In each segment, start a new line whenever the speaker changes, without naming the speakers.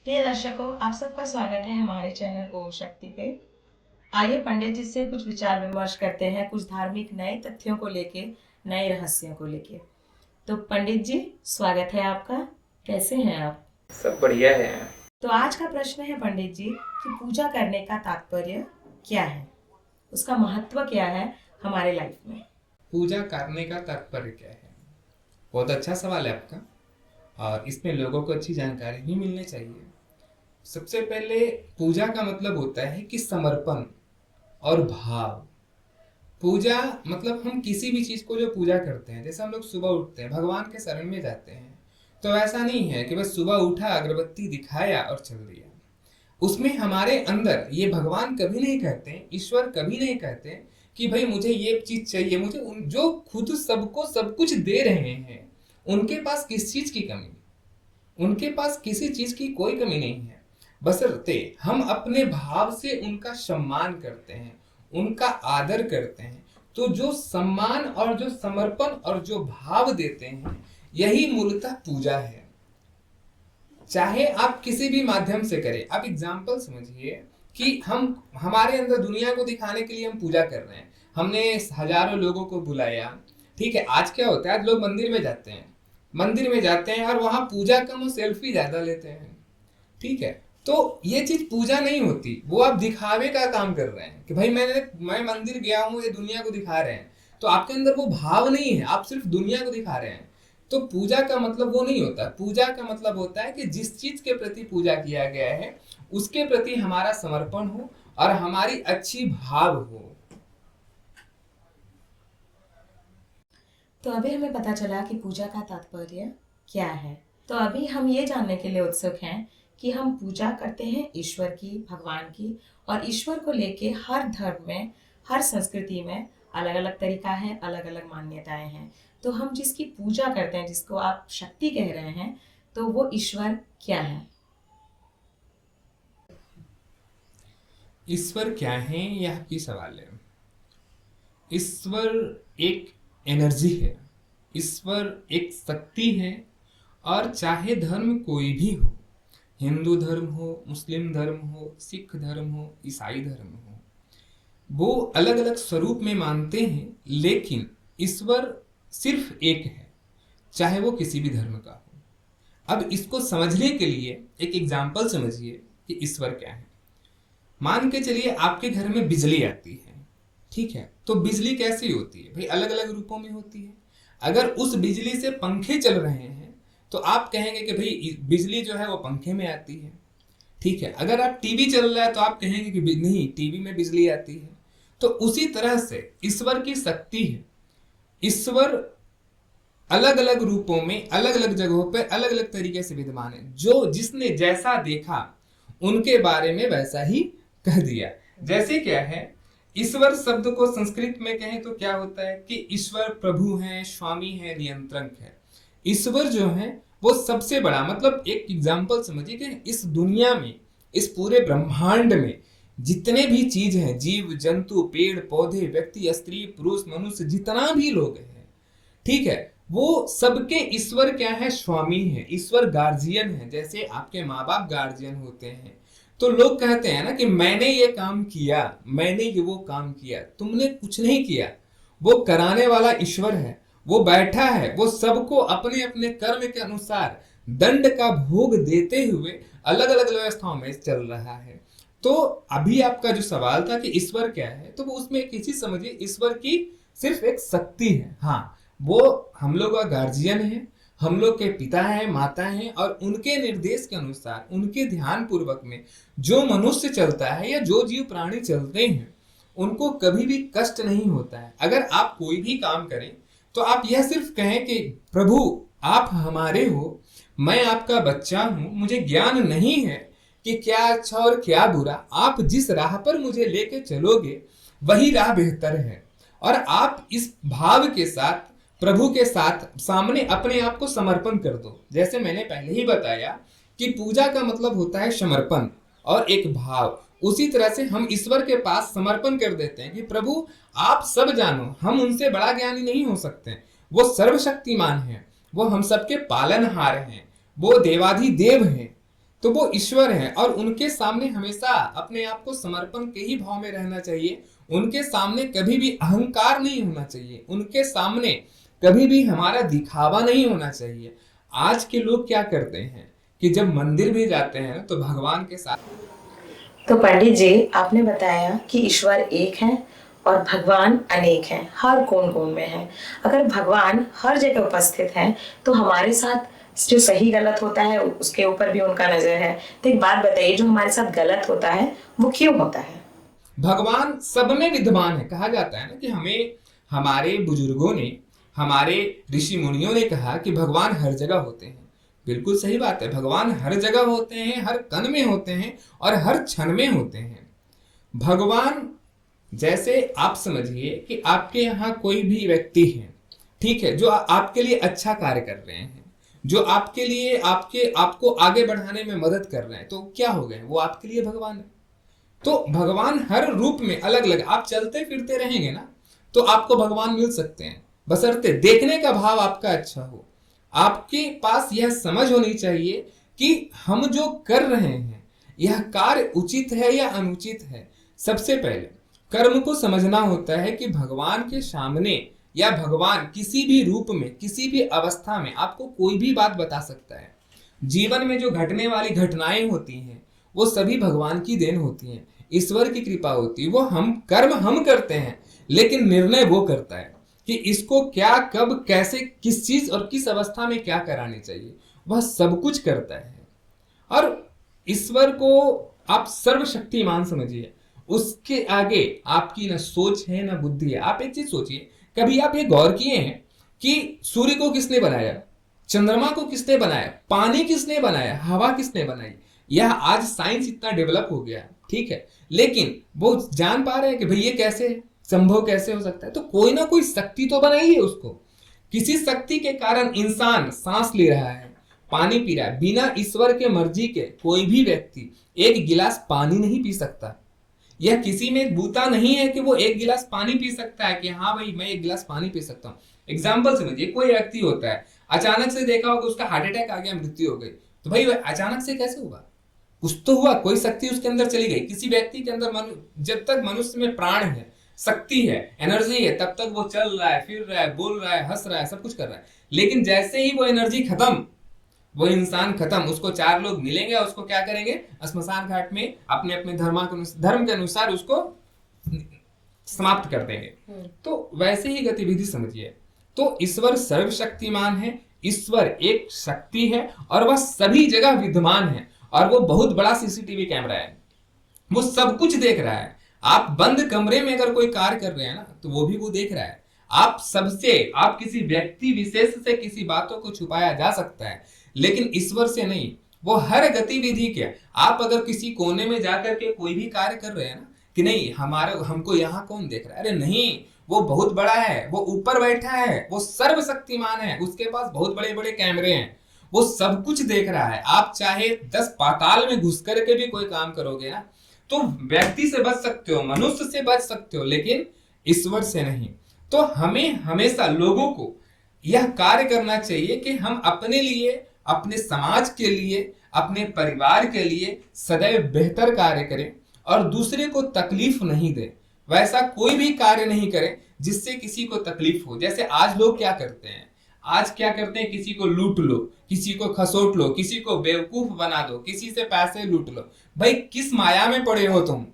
प्रिय दर्शकों, आप सबका स्वागत है हमारे चैनल ओम शक्ति पे। आइए पंडित जी से कुछ विचार विमर्श करते हैं, कुछ धार्मिक नए तथ्यों को लेके, नए रहस्यों को लेके। तो पंडित जी, स्वागत है आपका। कैसे हैं आप?
सब बढ़िया है।
तो आज का प्रश्न है पंडित जी कि पूजा करने का तात्पर्य क्या है, उसका महत्व क्या है हमारे लाइफ में।
पूजा करने का तात्पर्य क्या है? बहुत अच्छा सवाल है आपका, और इसमें लोगों को अच्छी जानकारी भी मिलनी चाहिए। सबसे पहले, पूजा का मतलब होता है कि समर्पण और भाव। पूजा मतलब हम किसी भी चीज को जो पूजा करते हैं, जैसे हम लोग सुबह उठते हैं भगवान के शरण में जाते हैं, तो ऐसा नहीं है कि बस सुबह उठा अगरबत्ती दिखाया और चल दिया। उसमें हमारे अंदर ये भगवान कभी नहीं कहते, ईश्वर कभी नहीं कहते कि भाई मुझे ये चीज चाहिए। मुझे जो खुद सबको सब कुछ दे रहे हैं, उनके पास किस चीज की कमी? उनके पास किसी चीज की कोई कमी नहीं है, बशर्ते हम अपने भाव से उनका सम्मान करते हैं, उनका आदर करते हैं। तो जो सम्मान और जो समर्पण और जो भाव देते हैं, यही मूलतः पूजा है। चाहे आप किसी भी माध्यम से करें। आप एग्जाम्पल समझिए कि हम हमारे अंदर दुनिया को दिखाने के लिए हम पूजा कर रहे हैं। हमने हजारों लोगों को बुलाया, ठीक है। आज क्या होता है, आज लोग मंदिर में जाते हैं, मंदिर में जाते हैं और वहां पूजा कम और सेल्फी ज्यादा लेते हैं, ठीक है। तो ये चीज पूजा नहीं होती, वो आप दिखावे का काम कर रहे हैं कि भाई मैं मंदिर गया हूं, ये दुनिया को दिखा रहे हैं। तो आपके अंदर वो भाव नहीं है, आप सिर्फ दुनिया को दिखा रहे हैं। तो पूजा का मतलब वो नहीं होता। पूजा का मतलब होता है कि जिस चीज के प्रति पूजा किया गया है, उसके प्रति हमारा समर्पण हो और हमारी अच्छी भाव हो।
तो अभी हमें पता चला कि पूजा का तात्पर्य क्या है। तो अभी हम ये जानने के लिए उत्सुक हैं कि हम पूजा करते हैं ईश्वर की, भगवान की, और ईश्वर को लेके हर धर्म में, हर संस्कृति में अलग अलग तरीका है, अलग अलग मान्यताएं हैं। तो हम जिसकी पूजा करते हैं, जिसको आप शक्ति कह रहे हैं, तो वो ईश्वर क्या है?
ईश्वर क्या है, यह आपकी सवाल है। ईश्वर एक एनर्जी है, ईश्वर एक शक्ति है। और चाहे धर्म कोई भी हो, हिंदू धर्म हो, मुस्लिम धर्म हो, सिख धर्म हो, ईसाई धर्म हो, वो अलग अलग स्वरूप में मानते हैं, लेकिन ईश्वर सिर्फ एक है, चाहे वो किसी भी धर्म का हो। अब इसको समझने के लिए एक एग्जाम्पल समझिए कि ईश्वर क्या है। मान के चलिए आपके घर में बिजली आती है, ठीक है। तो बिजली कैसी होती है भाई? अलग अलग रूपों में होती है। अगर उस बिजली से पंखे चल रहे हैं, तो आप कहेंगे कि भाई बिजली जो है वो पंखे में आती है, ठीक है। अगर आप टीवी चल रहा है, तो आप कहेंगे कि नहीं, टीवी में बिजली आती है। तो उसी तरह से ईश्वर की शक्ति है। ईश्वर अलग अलग रूपों में, अलग अलग जगहों पर, अलग अलग तरीके से विद्यमान है। जो जिसने जैसा देखा, उनके बारे में वैसा ही कह दिया। जैसे क्या है, ईश्वर शब्द को संस्कृत में कहें तो क्या होता है कि ईश्वर प्रभु है, स्वामी है, नियंत्रक है। ईश्वर जो है वो सबसे बड़ा, मतलब एक एग्जाम्पल समझिए कि इस दुनिया में, इस पूरे ब्रह्मांड में जितने भी चीज हैं, जीव जंतु, पेड़ पौधे, व्यक्ति, स्त्री पुरुष, मनुष्य, जितना भी लोग हैं, ठीक है, वो सबके ईश्वर क्या है? स्वामी है। ईश्वर गार्जियन है। जैसे आपके माँ बाप गार्जियन होते हैं, तो लोग कहते हैं ना कि मैंने ये काम किया, मैंने ये वो काम किया। तुमने कुछ नहीं किया, वो कराने वाला ईश्वर है। वो बैठा है, वो सबको अपने अपने कर्म के अनुसार दंड का भोग देते हुए अलग अलग व्यवस्थाओं में चल रहा है। तो अभी आपका जो सवाल था कि ईश्वर क्या है, तो वो उसमें एक चीज समझिए, ईश्वर की सिर्फ एक शक्ति है। हाँ, वो हम लोग का गार्जियन है, हम लोग के पिता हैं, माता हैं, और उनके निर्देश के अनुसार, उनके ध्यान पूर्वक में जो मनुष्य चलता है या जो जीव प्राणी चलते हैं, उनको कभी भी कष्ट नहीं होता है। अगर आप कोई भी काम करें, तो आप यह सिर्फ कहें कि प्रभु आप हमारे हो, मैं आपका बच्चा हूं, मुझे ज्ञान नहीं है कि क्या अच्छा और क्या बुरा। आप जिस राह पर मुझे लेके चलोगे, वही राह बेहतर है। और आप इस भाव के साथ, प्रभु के साथ सामने अपने आप को समर्पण कर दो। जैसे मैंने पहले ही बताया कि पूजा का मतलब होता है समर्पण और एक भाव। उसी तरह से हम ईश्वर के पास समर्पण कर देते हैं कि प्रभु आप सब जानो, हम उनसे बड़ा ज्ञानी नहीं हो सकते। वो सर्वशक्तिमान है, वो हम सबके पालनहार हैं, वो देवाधिदेव हैं, तो वो ईश्वर हैं और उनके सामने हमेशा अपने आप को समर्पण के ही भाव में रहना चाहिए। उनके सामने कभी भी अहंकार नहीं होना चाहिए, उनके सामने कभी भी हमारा दिखावा नहीं होना चाहिए। आज के लोग क्या करते हैं कि जब मंदिर भी जाते हैं तो भगवान के साथ।
तो पंडित जी, आपने बताया कि ईश्वर एक है और भगवान अनेक हैं, हर कोण कोण में है। अगर भगवान हर जगह उपस्थित हैं तो हमारे साथ जो सही गलत होता है उसके ऊपर भी उनका नजर है। तो एक बात बताइए, जो हमारे साथ गलत होता है वो क्यों होता है?
भगवान सब में विद्यमान है। कहा जाता है ना कि हमें हमारे बुजुर्गों ने, हमारे ऋषि मुनियों ने कहा कि भगवान हर जगह होते हैं। बिल्कुल सही बात है, भगवान हर जगह होते हैं, हर कण में होते हैं और हर क्षण में होते हैं। भगवान, जैसे आप समझिए कि आपके यहाँ कोई भी व्यक्ति है, ठीक है, जो आपके लिए अच्छा कार्य कर रहे हैं, जो आपके लिए आपको आगे बढ़ाने में मदद कर रहे हैं, तो क्या हो गए, वो आपके लिए भगवान है। तो भगवान हर रूप में अलग अलग, आप चलते फिरते रहेंगे ना तो आपको भगवान मिल सकते हैं, बशर्ते देखने का भाव आपका अच्छा हो। आपके पास यह समझ होनी चाहिए कि हम जो कर रहे हैं यह कार्य उचित है या अनुचित है। सबसे पहले कर्म को समझना होता है कि भगवान के सामने या भगवान किसी भी रूप में, किसी भी अवस्था में आपको कोई भी बात बता सकता है। जीवन में जो घटने वाली घटनाएं होती हैं वो सभी भगवान की देन होती हैं, ईश्वर की कृपा होती है। वो हम करते हैं, लेकिन निर्णय वो करता है कि इसको क्या, कब, कैसे, किस चीज और किस अवस्था में क्या करानी चाहिए, वह सब कुछ करता है। और ईश्वर को आप सर्वशक्तिमान समझिए, उसके आगे आपकी ना सोच है ना बुद्धि है। आप एक चीज सोचिए, कभी आप ये गौर किए हैं कि सूर्य को किसने बनाया, चंद्रमा को किसने बनाया, पानी किसने बनाया, हवा किसने बनाई? यह आज साइंस इतना डेवलप हो गया, ठीक है, लेकिन वो जान पा रहे हैं कि भाई ये कैसे संभव, कैसे हो सकता है? तो कोई ना कोई शक्ति तो बनाई है उसको। किसी शक्ति के कारण इंसान सांस ले रहा है, पानी पी रहा है। बिना ईश्वर के मर्जी के कोई भी व्यक्ति एक गिलास पानी नहीं पी सकता। यह किसी में बूता नहीं है कि वो एक गिलास पानी पी सकता है कि हाँ भाई मैं एक गिलास पानी पी सकता हूँ। एग्जाम्पल समझिए, कोई व्यक्ति होता है, अचानक से देखा होगा उसका हार्ट अटैक आ गया, मृत्यु हो गई, तो भाई वह अचानक से कैसे हुआ? कुछ तो हुआ, कोई शक्ति उसके अंदर चली गई। किसी व्यक्ति के अंदर जब तक मनुष्य में प्राण है, शक्ति है, एनर्जी है, तब तक वो चल रहा है, फिर रहा है, बोल रहा है, हंस रहा है, सब कुछ कर रहा है। लेकिन जैसे ही वो एनर्जी खत्म, वो इंसान खत्म, उसको चार लोग मिलेंगे और उसको क्या करेंगे, श्मशान घाट में अपने अपने धर्म के अनुसार उसको समाप्त कर देंगे। तो वैसे ही गतिविधि समझिए। तो ईश्वर सर्वशक्तिमान है, ईश्वर एक शक्ति है और वह सभी जगह विद्यमान है। और वो बहुत बड़ा सीसीटीवी कैमरा है, वो सब कुछ देख रहा है। आप बंद कमरे में अगर कोई कार्य कर रहे हैं ना तो वो भी वो देख रहा है। आप किसी व्यक्ति विशेष से किसी बातों को छुपाया जा सकता है, लेकिन ईश्वर से नहीं। वो हर गतिविधि के, आप अगर किसी कोने में जाकर के कोई भी कार्य कर रहे हैं ना कि नहीं हमको यहाँ कौन देख रहा है, अरे नहीं, वो बहुत बड़ा है, वो ऊपर बैठा है, वो सर्वशक्तिमान है, उसके पास बहुत बड़े बड़े कैमरे हैं, वो सब कुछ देख रहा है। आप चाहे 10 पाताल में घुस करके भी कोई काम करोगे ना तो व्यक्ति से बच सकते हो, मनुष्य से बच सकते हो, लेकिन ईश्वर से नहीं। तो हमें हमेशा लोगों को यह कार्य करना चाहिए कि हम अपने लिए, अपने समाज के लिए, अपने परिवार के लिए सदैव बेहतर कार्य करें और दूसरे को तकलीफ नहीं दे। वैसा कोई भी कार्य नहीं करें जिससे किसी को तकलीफ हो। जैसे आज लोग क्या करते हैं, किसी को लूट लो, किसी को खसोट लो, किसी को बेवकूफ बना दो, किसी से पैसे लूट लो। भाई किस माया में पड़े हो तुम,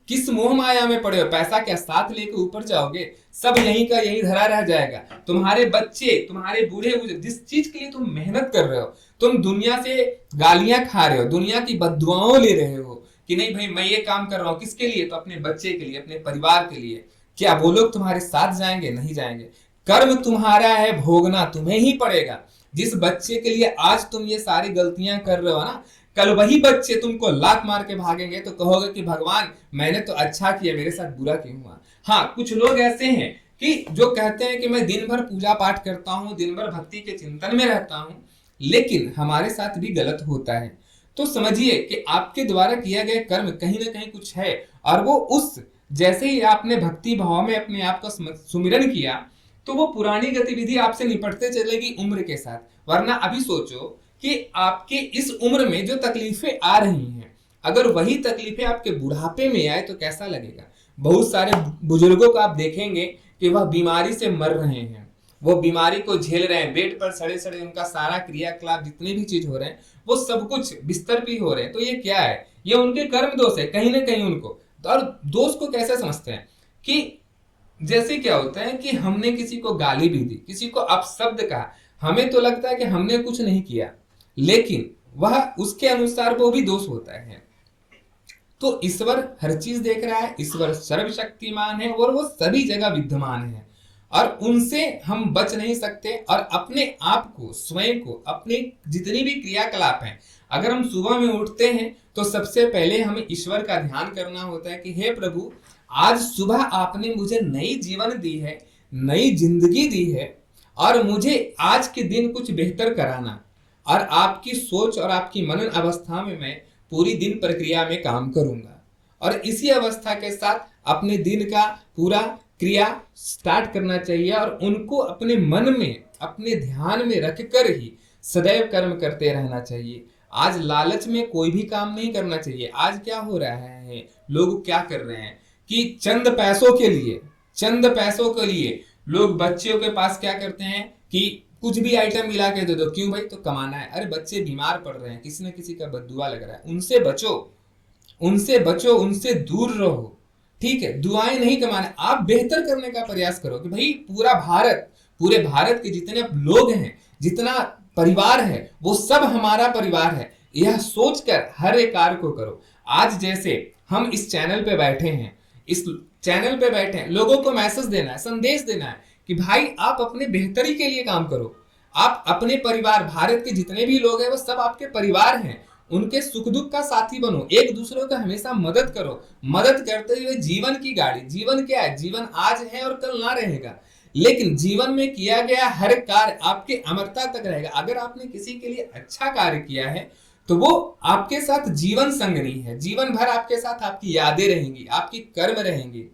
किस मोह माया में पड़े हो? पैसा क्या साथ लेके ऊपर जाओगे? सब यहीं का यहीं धरा रह जाएगा। तुम्हारे बच्चे, तुम्हारे बूढ़े बुजुर्ग, जिस चीज के लिए तुम मेहनत कर रहे हो, तुम दुनिया से गालियां खा रहे हो, दुनिया की बद्दुआओं ले रहे हो कि नहीं भाई मैं ये काम कर रहा हूं, किसके लिए? तो अपने बच्चे के लिए, अपने परिवार के लिए। क्या वो लोग तुम्हारे साथ जाएंगे? नहीं जाएंगे। कर्म तुम्हारा है, भोगना तुम्हें ही पड़ेगा। जिस बच्चे के लिए आज तुम ये सारी गलतियां कर रहे हो ना, कल वही बच्चे तुमको लात मार के भागेंगे तो कहोगे कि भगवान मैंने तो अच्छा किया, मेरे साथ बुरा क्यों हुआ? हाँ, कुछ लोग ऐसे हैं कि जो कहते हैं कि मैं दिन भर पूजा पाठ करता हूँ, दिन भर भक्ति के चिंतन में रहता हूँ, लेकिन हमारे साथ भी गलत होता है। तो समझिए कि आपके द्वारा किया गया कर्म कहीं ना कहीं कुछ है, और वो उस जैसे ही आपने भक्ति भाव में अपने आप का सुमिरन किया तो वो पुरानी गतिविधि आपसे निपटते चलेगी उम्र के साथ। वरना अभी सोचो कि आपके इस उम्र में जो तकलीफें आ रही हैं, अगर वही तकलीफें आपके बुढ़ापे में आए तो कैसा लगेगा। बहुत सारे बुजुर्गों को आप देखेंगे कि वह बीमारी से मर रहे हैं, वो बीमारी को झेल रहे हैं, बेड पर सड़े सड़े उनका सारा क्रियाकलाप जितने भी चीज हो रहे हैं वो सब कुछ बिस्तर पे हो रहे हैं। तो ये क्या है, ये उनके कर्म दोष है कहीं ना कहीं उनको। और दोष को कैसे समझते हैं कि जैसे क्या होता है कि हमने किसी को गाली भी दी, किसी को अपशब्द कहा, हमें तो लगता है कि हमने कुछ नहीं किया, लेकिन वह उसके अनुसार वो भी दोष होता है। तो ईश्वर हर चीज देख रहा है, ईश्वर सर्वशक्तिमान है और वो सभी जगह विद्यमान है और उनसे हम बच नहीं सकते। और अपने आप को, स्वयं को, अपने जितनी भी क्रियाकलाप हैं, अगर हम सुबह में उठते हैं तो सबसे पहले हमें ईश्वर का ध्यान करना होता है कि हे प्रभु, आज सुबह आपने मुझे नई जीवन दी है, नई जिंदगी दी है और मुझे आज के दिन कुछ बेहतर कराना। और आपकी सोच और आपकी मनन अवस्था में मैं पूरी दिन प्रक्रिया में काम करूंगा और इसी अवस्था के साथ अपने दिन का पूरा क्रिया स्टार्ट करना चाहिए और उनको अपने मन में, अपने ध्यान में रखकर ही सदैव कर्म करते रहना चाहिए। आज लालच में कोई भी काम नहीं करना चाहिए। आज क्या हो रहा है, लोग क्या कर रहे हैं कि चंद पैसों के लिए लोग बच्चों के पास क्या करते हैं कि कुछ भी आइटम मिला के दे दो, क्यों भाई, तो कमाना है। अरे बच्चे बीमार पड़ रहे हैं, किसी न किसी का बद्दुआ लग रहा है, उनसे बचो, उनसे दूर रहो, ठीक है। दुआएं नहीं कमाना, आप बेहतर करने का प्रयास करो कि भाई पूरे भारत के जितने लोग हैं, जितना परिवार है, वो सब हमारा परिवार है, यह सोचकर हर एक कार्य को करो। आज जैसे हम इस चैनल पे बैठे हैं, लोगों को मैसेज देना है, संदेश देना है कि भाई आप अपने बेहतरी के लिए काम करो। आप अपने परिवार, भारत के जितने भी लोग हैं वो सब आपके परिवार हैं, उनके सुख दुख का साथी बनो, एक दूसरे को हमेशा मदद करो। मदद करते हुए जीवन की गाड़ी, जीवन क्या है, जीवन आज है और कल ना रहेगा, लेकिन जीवन में किया गया हर कार्य आपके अमरता तक रहेगा। अगर आपने किसी के लिए अच्छा कार्य किया है तो वो आपके साथ जीवन संगनी है, जीवन भर आपके साथ आपकी यादें रहेंगी, आपकी कर्म रहेंगे।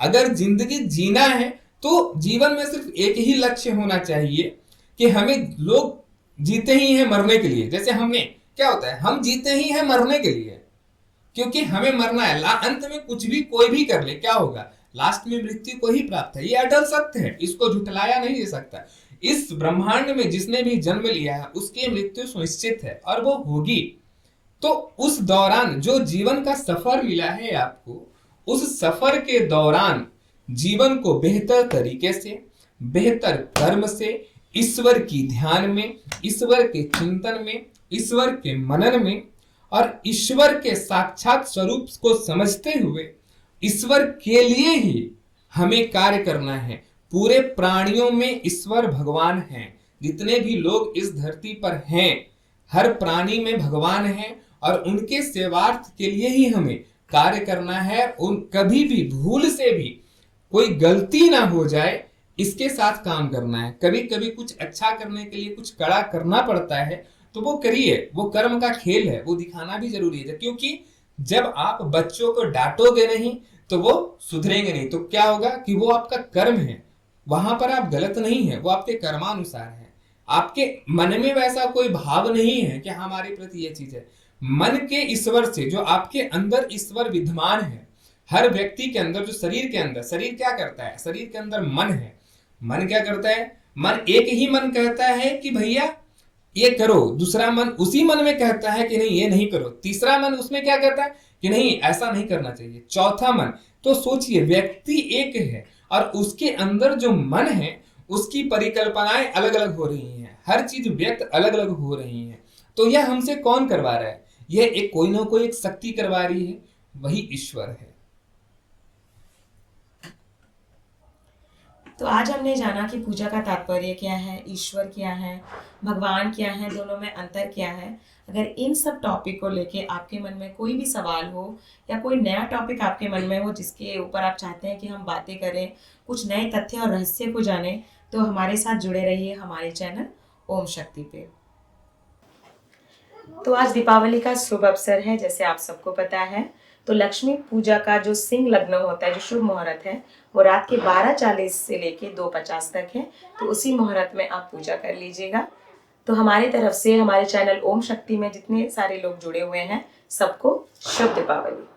अगर जिंदगी जीना है तो जीवन में सिर्फ एक ही लक्ष्य होना चाहिए कि हमें, लोग जीते ही हैं मरने के लिए। जैसे हमने क्या होता है, हम जीते ही हैं मरने के लिए, क्योंकि हमें मरना है। अंत में कुछ भी कोई भी कर ले, क्या होगा, लास्ट में मृत्यु को ही प्राप्त है। ये अटल सत्य है, इसको झुठलाया नहीं जा सकता। इस ब्रह्मांड में जिसने भी जन्म लिया है उसकी मृत्यु सुनिश्चित है और वो होगी। तो उस दौरान जो जीवन का सफर मिला है आपको, उस सफर के दौरान जीवन को बेहतर तरीके से, बेहतर कर्म से, ईश्वर की ध्यान में, ईश्वर के चिंतन में, ईश्वर के मनन में और ईश्वर के साक्षात स्वरूप को समझते हुए ईश्वर के लिए ही हमें कार्य करना है। पूरे प्राणियों में ईश्वर भगवान हैं, जितने भी लोग इस धरती पर हैं, हर प्राणी में भगवान हैं और उनके सेवार्थ के लिए ही हमें कार्य करना है। उन कभी भी भूल से भी कोई गलती ना हो जाए, इसके साथ काम करना है। कभी कभी कुछ अच्छा करने के लिए कुछ कड़ा करना पड़ता है तो वो करिए, वो कर्म का खेल है, वो दिखाना भी जरूरी है। क्योंकि जब आप बच्चों को डांटोगे नहीं तो वो सुधरेंगे नहीं, तो क्या होगा कि वो आपका कर्म है, वहां पर आप गलत नहीं है, वो आपके कर्मानुसार है। आपके मन में वैसा कोई भाव नहीं है कि हमारे प्रति ये चीज है। मन के ईश्वर से, जो आपके अंदर ईश्वर विद्यमान है, हर व्यक्ति के अंदर, जो शरीर के अंदर, शरीर क्या करता है, शरीर के अंदर मन है। मन क्या करता है, मन एक ही मन कहता है कि भैया ये करो, दूसरा मन उसी मन में कहता है कि नहीं ये नहीं करो, तीसरा मन उसमें क्या कहता है कि नहीं ऐसा नहीं करना चाहिए, चौथा मन। तो सोचिए, व्यक्ति एक है और उसके अंदर जो मन है उसकी परिकल्पनाएं अलग अलग हो रही हैं, हर चीज व्यक्त अलग अलग हो रही है। तो यह हमसे कौन करवा रहा है, यह एक कोई ना कोई एक शक्ति करवा रही है, वही ईश्वर है।
तो आज हमने जाना कि पूजा का तात्पर्य क्या है, ईश्वर क्या है, भगवान क्या है, दोनों में अंतर क्या है। अगर इन सब टॉपिक को लेके आपके मन में कोई भी सवाल हो या कोई नया टॉपिक आपके मन में हो जिसके ऊपर आप चाहते हैं कि हम बातें करें, कुछ नए तथ्य और रहस्य को जानें, तो हमारे साथ जुड़े रहिए हमारे चैनल ओम शक्ति पे। तो आज दीपावली का शुभ अवसर है, जैसे आप सबको पता है। तो लक्ष्मी पूजा का जो सिंह लग्न होता है, जो शुभ मुहूर्त है, वो रात के 12:40 से लेके 2:50 तक है। तो उसी मुहूर्त में आप पूजा कर लीजिएगा। तो हमारी तरफ से हमारे चैनल ओम शक्ति में जितने सारे लोग जुड़े हुए हैं सबको शुभ दीपावली।